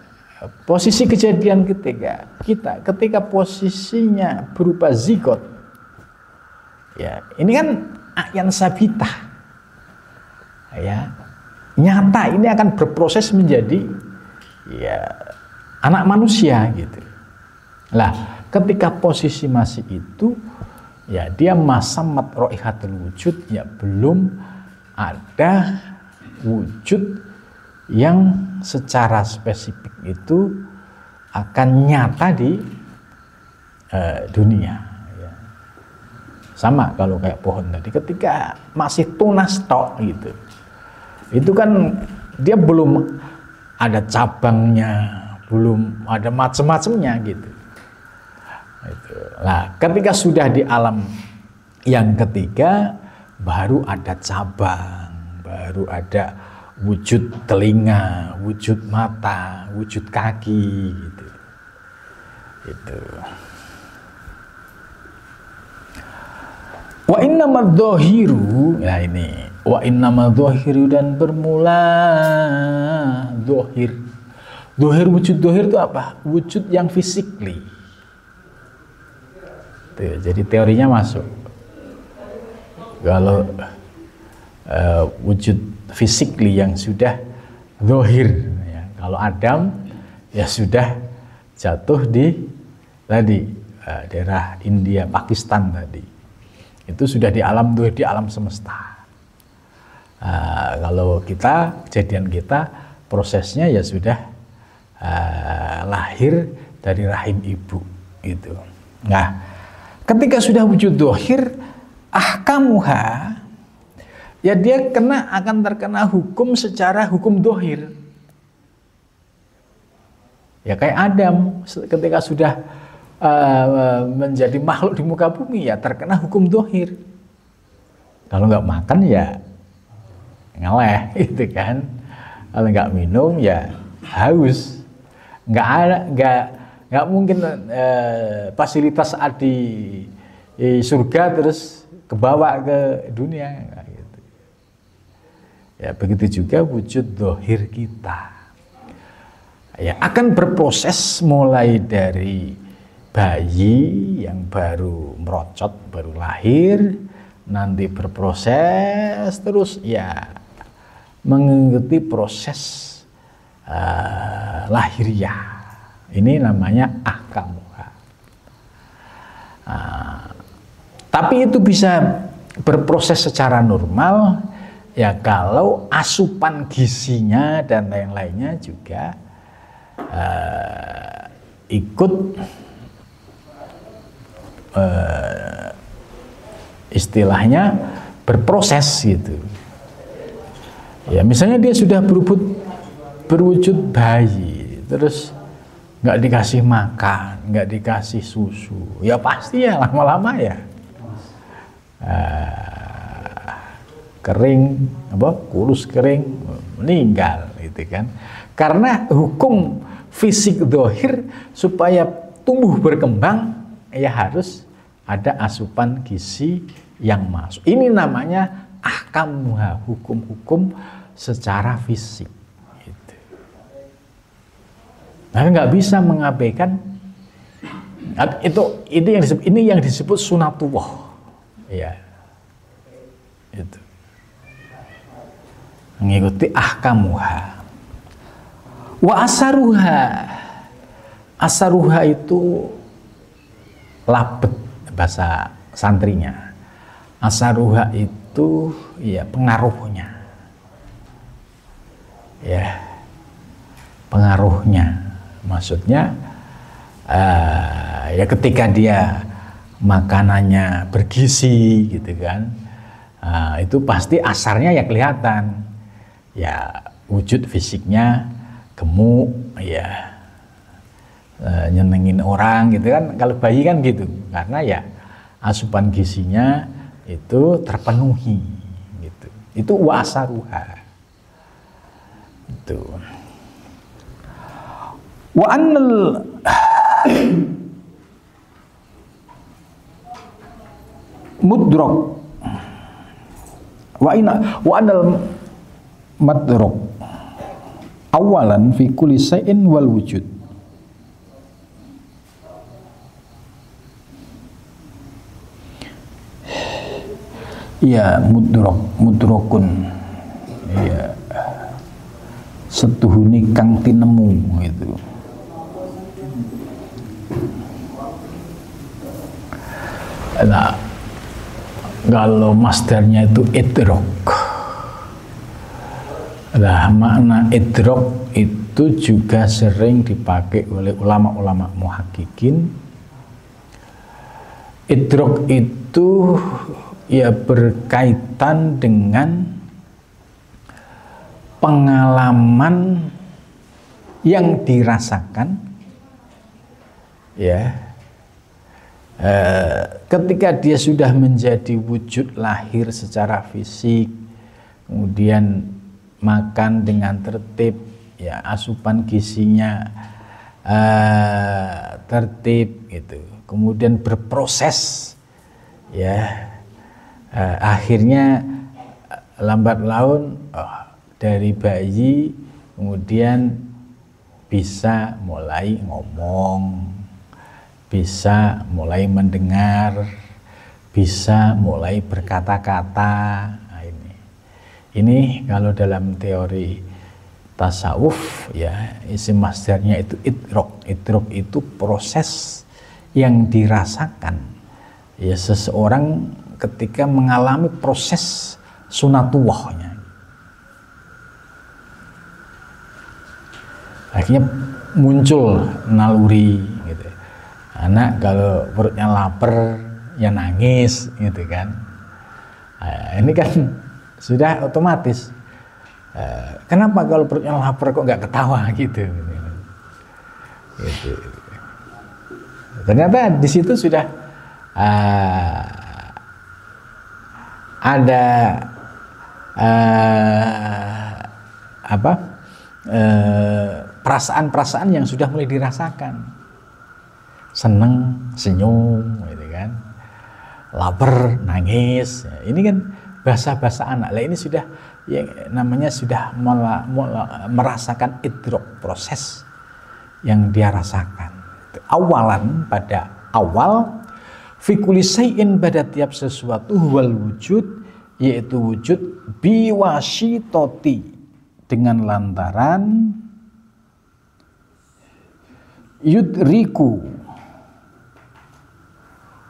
A: posisi kejadian ketika posisinya berupa zigot, ya ini kan a'yan sabitah, ya nyata, ini akan berproses menjadi ya anak manusia gitu. Lah ketika posisi masih itu, ya dia masamat ro'ihatul wujud, ya belum ada wujud yang secara spesifik itu akan nyata di dunia. Ya. Sama kalau kayak pohon tadi, ketika masih tunas tok gitu, itu kan dia belum ada cabangnya, belum ada macam-macamnya gitu. Nah, ketika sudah di alam yang ketiga, baru ada cabang, baru ada wujud telinga, wujud mata, wujud kaki, gitu. Itu. Wa innamadz dzahiru, ya ini. Wa innamadz dzahiru, dan bermula dzahir. Dzahir, wujud dzahir itu apa? Wujud yang physically. Tuh, jadi teorinya masuk. Kalau wujud fisik yang sudah zahir, ya. Kalau Adam ya sudah jatuh di tadi daerah India, Pakistan tadi. Itu sudah di alam zahir, di alam semesta. Kalau kita, kejadian kita, prosesnya ya sudah lahir dari rahim ibu gitu. Nah, ketika sudah wujud zahir, ahkamuha, ya dia akan terkena hukum secara hukum zahir. Ya kayak Adam ketika sudah menjadi makhluk di muka bumi, ya terkena hukum zahir. Kalau nggak makan ya ngeleh gitu kan, kalau nggak minum ya haus, nggak mungkin fasilitas di surga terus kebawa ke dunia gitu. Ya begitu juga wujud zahir kita, ya akan berproses mulai dari bayi yang baru merocot, baru lahir, nanti berproses terus ya mengikuti proses lahiriah. Ini namanya ahkamuha. Tapi itu bisa berproses secara normal ya kalau asupan gizinya dan lain-lainnya juga ikut istilahnya berproses gitu. Ya misalnya dia sudah berwujud bayi, terus nggak dikasih makan, nggak dikasih susu, ya pasti ya lama-lama ya kering, kurus kering, meninggal gitu kan. Karena hukum fisik zahir supaya tumbuh berkembang ya harus ada asupan gizi yang masuk. Ini namanya ahkamuha, hukum-hukum secara fisik. Gitu. Nah, nggak bisa mengabaikan ini yang disebut sunatullah. Ya, itu mengikuti ahkamuha. Wa asaruha itu labet bahasa santrinya. Asaruha itu ya pengaruhnya. Ya, pengaruhnya maksudnya ya ketika dia makanannya bergizi gitu kan, itu pasti asarnya ya kelihatan, ya wujud fisiknya gemuk, ya nyenengin orang gitu kan. Kalau bayi kan gitu, karena ya asupan gizinya itu terpenuhi gitu. Itu wasaruha. Itu. Wa annal mudrok wa annal madrok awalan fi kulli syai'in wal wujud. Ya mudrokun, ya setuhuni kang tinemu gitu. Nah, kalau masdarnya itu idrok. Nah, makna idrok itu juga sering dipakai oleh ulama-ulama muhaqqiqin. Idrok itu ya berkaitan dengan pengalaman yang dirasakan ya ketika dia sudah menjadi wujud lahir secara fisik, kemudian makan dengan tertib, ya asupan gizinya tertib gitu, kemudian berproses ya akhirnya lambat laun dari bayi kemudian bisa mulai ngomong, bisa mulai mendengar, bisa mulai berkata-kata. Nah, ini kalau dalam teori tasawuf ya, isim masdarnya itu idrok. Idrok itu proses yang dirasakan ya seseorang ketika mengalami proses sunatullahnya. Akhirnya muncul naluri gitu. Anak kalau perutnya lapar ya nangis gitu kan. Nah, ini kan sudah otomatis. Kenapa kalau perutnya lapar kok nggak ketawa gitu. Gitu. Ternyata di situ sudah ada perasaan-perasaan yang sudah mulai dirasakan, seneng, senyum, gitu kan, lapar, nangis. Ini kan bahasa-bahasa anak. Lah ini sudah yang namanya sudah merasakan idrok, proses yang dia rasakan. Awalan, pada awal, fi kulli syai'in, pada tiap sesuatu, wal wujud, yaitu wujud, biwasitoti, dengan lantaran yudriku,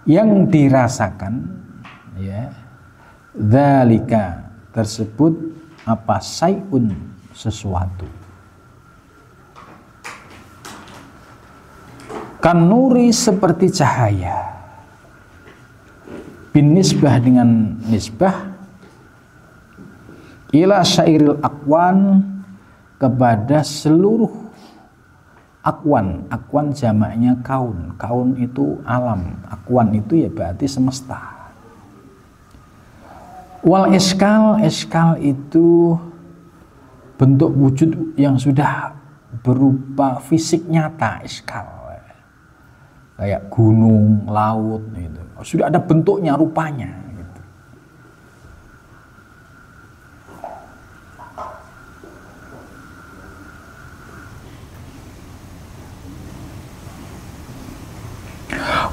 A: yang dirasakan ya, dzalika, tersebut, apa, syai'un, sesuatu. Kanuri, seperti cahaya, bin nisbah, dengan nisbah, ila syairil akwan, kepada seluruh akwan. Akwan jamaknya kaun. Kaun itu alam, akwan itu ya berarti semesta. Wal eskal, eskal itu bentuk wujud yang sudah berupa fisik nyata. Eskal kayak gunung, laut gitu. Sudah ada bentuknya, rupanya gitu.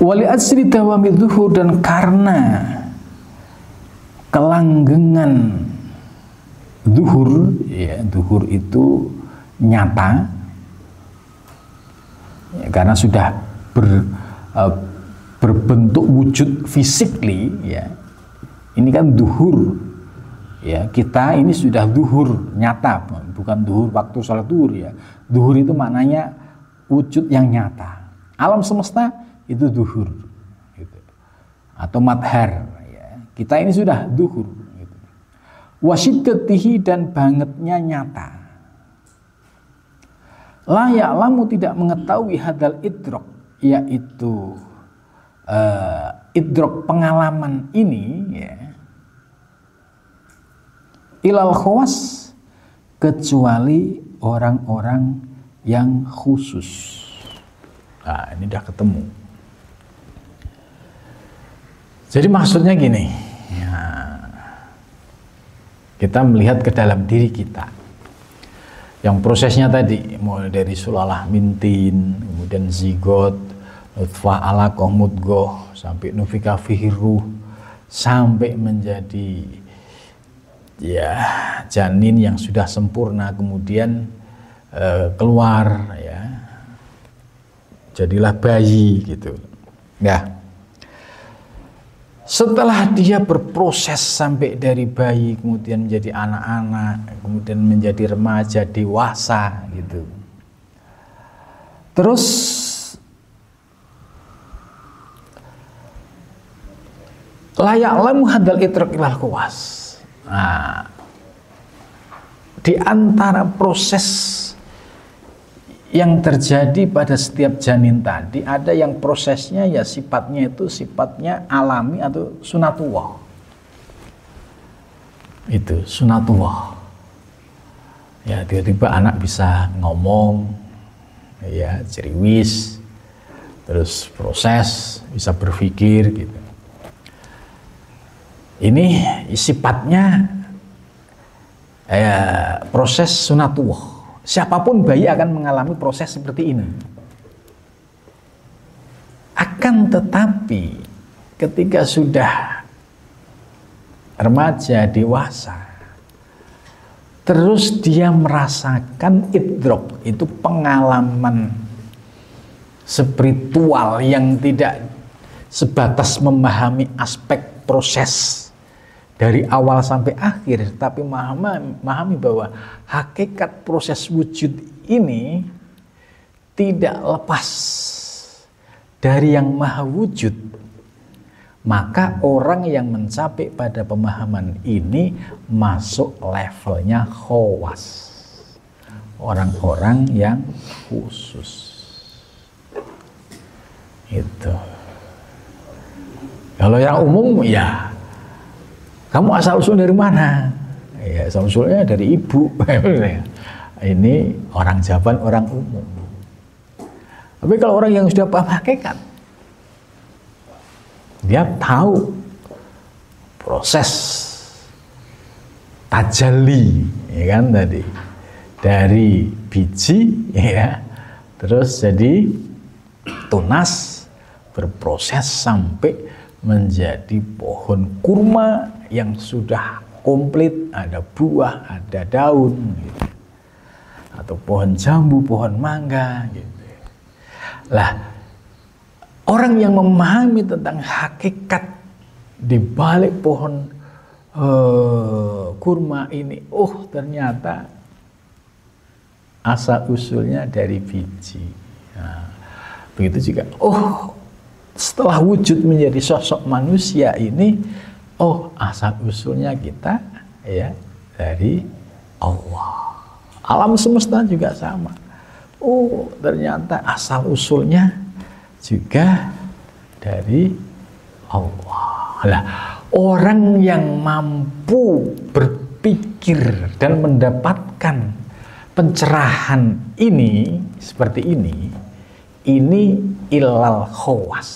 A: Wali asri dawami zuhur, dan karena kelanggengan zuhur ya, zuhur itu nyata ya, karena sudah berbentuk wujud physically ya. Ini kan duhur ya, kita ini sudah duhur nyata, bukan duhur waktu sholat duhur ya. Duhur itu maknanya wujud yang nyata. Alam semesta itu duhur gitu. Atau madhar ya. Kita ini sudah duhur gitu. Wasiddatihi, dan bangetnya nyata. La ya'lamu, tidak mengetahui, hadal idrok, yaitu idrok, pengalaman ini ya, ilal khawas, kecuali orang-orang yang khusus. Nah, ini udah ketemu. Jadi maksudnya gini ya, kita melihat ke dalam diri kita yang prosesnya tadi, mulai dari sulalah mintin, kemudian zigot, nutfah, alaqah, mudghah, sampai nufika fihi ruh, sampai menjadi ya janin yang sudah sempurna, kemudian keluar ya, jadilah bayi gitu. Ya. Setelah dia berproses sampai dari bayi, kemudian menjadi anak-anak, kemudian menjadi remaja, dewasa gitu. Terus layak lamu hadal itraq ilal kuwas. Nah, di antara proses yang terjadi pada setiap janin tadi, ada yang prosesnya ya sifatnya itu sifatnya alami atau sunatullah. Itu sunatullah. Ya, tiba-tiba anak bisa ngomong, ya ceriwis, terus proses, bisa berpikir gitu. Ini sifatnya proses sunatullah. Siapapun bayi akan mengalami proses seperti ini. Akan tetapi ketika sudah remaja, dewasa, terus dia merasakan idrok, itu pengalaman spiritual yang tidak sebatas memahami aspek proses dari awal sampai akhir, tapi memahami bahwa hakikat proses wujud ini tidak lepas dari yang maha wujud. Maka orang yang mencapai pada pemahaman ini masuk levelnya khawas, orang-orang yang khusus. Itu. Kalau yang umum ya, kamu asal usul dari mana? Ya, asal usulnya dari ibu. Ini orang jawaban orang umum. Tapi kalau orang yang sudah paham hakikat, dia tahu proses tajalli, ya kan, tadi dari biji, ya, terus jadi tunas, berproses sampai menjadi pohon kurma yang sudah komplit, ada buah, ada daun, gitu. Atau pohon jambu, pohon mangga, gitu. Lah, orang yang memahami tentang hakikat di balik pohon kurma ini, oh ternyata asal usulnya dari biji. Nah, begitu juga, oh setelah wujud menjadi sosok manusia ini, oh asal usulnya kita ya dari Allah. Alam semesta juga sama. Oh ternyata asal usulnya juga dari Allah. Lah, orang yang mampu berpikir dan mendapatkan pencerahan ini seperti ini ilal khawas,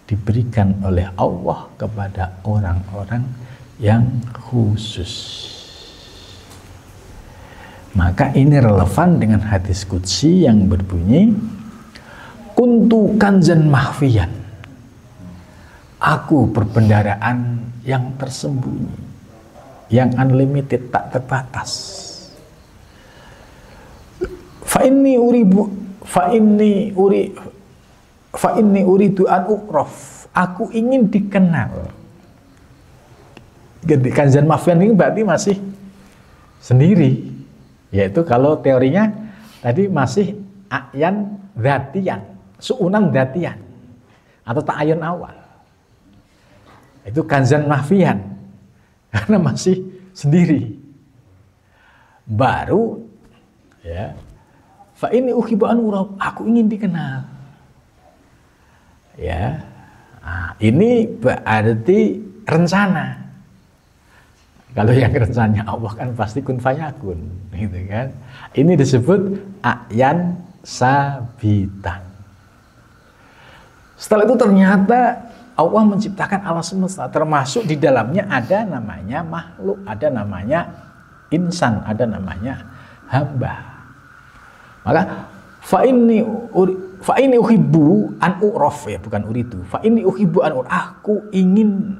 A: diberikan oleh Allah kepada orang-orang yang khusus. Maka ini relevan dengan hadis qudsi yang berbunyi, kuntu kanzan mahfiyan, aku perbendaharaan yang tersembunyi, yang unlimited, tak terbatas. Fa inni uridu an u'raf, aku ingin dikenal. Jadi kanzan mahfiyan ini berarti masih sendiri, yaitu kalau teorinya tadi masih a'yan dzatiyan, su'unan dzatiyan atau ta'ayun awal. Itu kanzan mahfiyan karena masih sendiri. Baru ya, fa ini uhibbu an urab, aku ingin dikenal. Ya. Nah, ini berarti rencana. Kalau yang rencananya Allah kan pasti kun fayakun, gitu kan. Ini disebut a'yan sabitan. Setelah itu ternyata Allah menciptakan alam semesta, termasuk di dalamnya ada namanya makhluk, ada namanya insan, ada namanya hamba. Maka fa inni uhibbu an u'raf, ya bukan uridu. Fa inni uhibbu an u'raf, aku ingin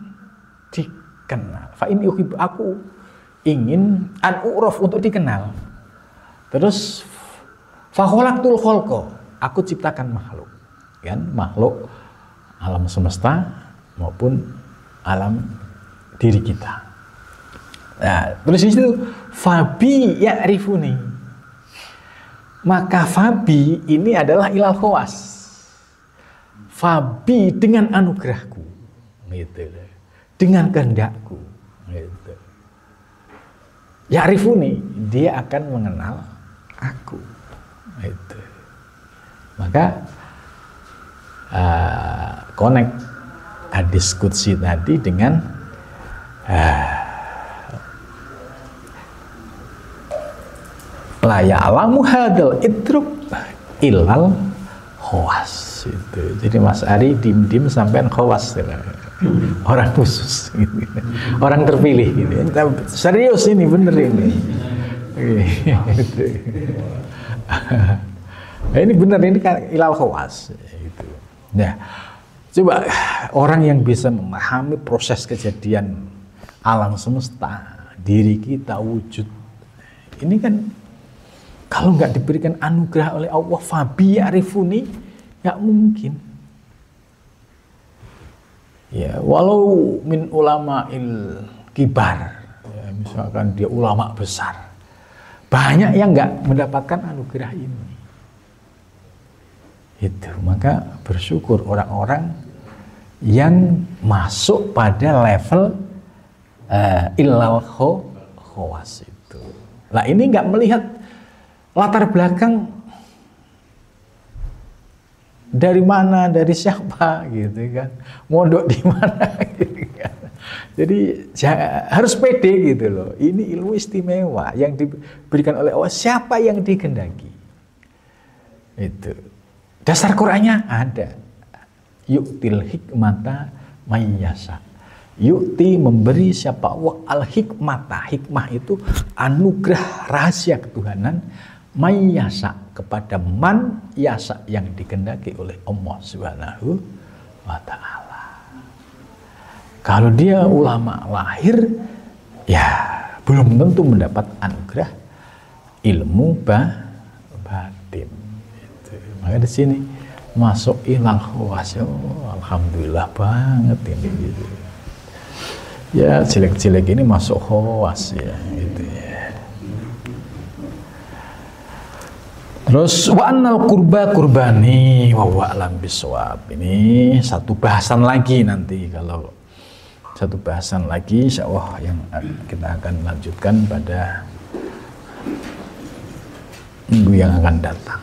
A: dikenal. Fa inni uhibbu, aku ingin an u'raf, untuk dikenal. Terus fa khalaqtul khalqa, aku ciptakan makhluk. Kan makhluk alam semesta maupun alam diri kita. Nah, terus di situ fabi ya'rifuni, maka fabi ini adalah ilal khawas. Fabi dengan anugerahku, gitu, dengan kehendakku, gitu. Ya'rifuni, dia akan mengenal aku, gitu. Maka connect hadis qudsi tadi dengan la ya'lamu hadzal idruk ilal khawas. Itu. Jadi Mas Ari dim-dim sampean khawas, orang khusus, gitu. Orang terpilih, gitu. Serius ini, bener ini. Ini bener, ini kan ilal khawas. Nah, Coba orang yang bisa memahami proses kejadian alam semesta, diri kita, wujud, ini kan kalau nggak diberikan anugerah oleh Allah, fabi arifuni, nggak mungkin. Ya, walau min ulama il kibar, ya, misalkan dia ulama besar, banyak yang nggak mendapatkan anugerah ini. Itu, maka bersyukur orang-orang yang masuk pada level ilal khawas itu. Nah ini nggak melihat latar belakang dari mana, dari siapa gitu kan, mondok di mana gitu kan. Jadi harus pede gitu loh. Ini ilmu istimewa yang diberikan oleh Allah, siapa yang dikehendaki. Itu. Dasar Qur'annya ada. Yu'til hikmata mayyasa. Yu'ti memberi siapa Allah al-hikmata. Hikmah itu anugerah rahasia ketuhanan. Mayyasa kepada man yasa yang dikehendaki oleh Allah Subhanahu wa ta'ala. Kalau dia ulama lahir, ya belum tentu mendapat anugerah ilmu batin. Itu. Maka di sini masuk ilal khawas, alhamdulillah banget ini gitu. Ya jelek-jelek ini masuk khawas ya gitu ya. Terus wa annal qurba qurbani wa huwa alam bisawab. Ini satu bahasan lagi nanti, kalau satu bahasan lagi insyaallah yang kita akan lanjutkan pada minggu yang akan datang.